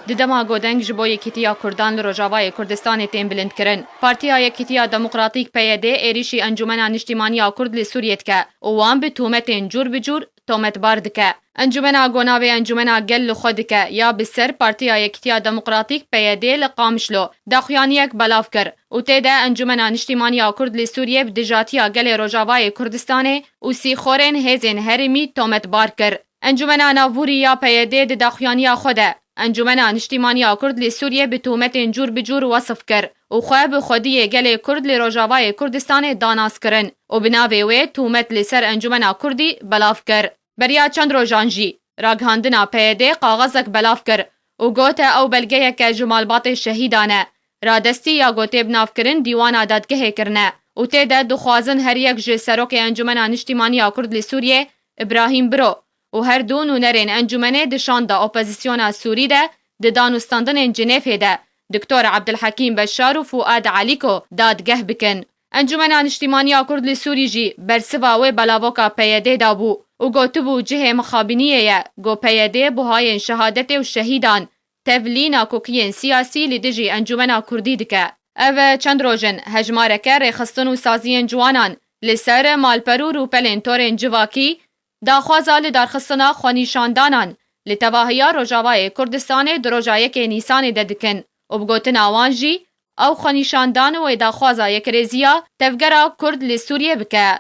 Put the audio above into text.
د دما گودنگ جبو یکیتیا کردان لروجاوای کردستان تیم بلند کرن. پارتیا یکیتیا دموکراتیک پیاده ایریشی انجمن نشتیمانیا کرد لسوریت که وان به تومتین جور بجور تومت بارد که. انجمن گوناوی انجمن گل لخود که یا بسر پارتیا یکیتیا دموکراتیک پیاده لقامشلو داخیانیک بلاف کر. و تیده انجمن نشتیمانیا کرد لسوریه بدجاتیا گل روجاوای کردستانه و سی خورین هزین هرمی تومت بار کر. انجمن ناووری یا پیاده داخیانیا خوده. انجمن نشتیمانیا کرد لسوریه به تومت جور بجور وصف کر و خواه به خودی گل کرد لروجاوای کردستان داناس کرن و بناوی وی تومت لسر انجمن کردی بلاف کر. بریا چند روزانجی راگهاندنا پیده قاغذک بلاف کر و گوته او بلگه که جمالبات شهیدانه را دستی یا گوته بناف کرن دیوان دادگه کرنه و تیده دخوازن هر یک جه سروک انجمن نشتیمانیا کرد لسوریه ابراهیم برو و هر دو نونرین انجمنه دشان دا اپوزیسیون سوری ده د دانستاندن جنیف ده دکتور عبدالحکیم بشار و فؤاد علیکو دادگه بکن. انجمن نشتیمانیا کرد لسوری جی برسوا و بلاوکا پیده دابو و گوتبو جه مخابنیه گو پیده بوهای شهادت و شهیدان تولین کوکین سیاسی لدجی انجمن کردی دکه. او چند روزن هجمارکه ریخستن و سازین جوانان لسر مالپرو رو پلین تورین جواکی داخوازا لدارخستنا خوانیشاندانان لتواهیا روجاوای کردستان دروجای که نیسان ددکن و بگوتن آوانجی او خوانیشاندان و داخوازا یک ریزیا تفگرا کرد لسوریه بکه.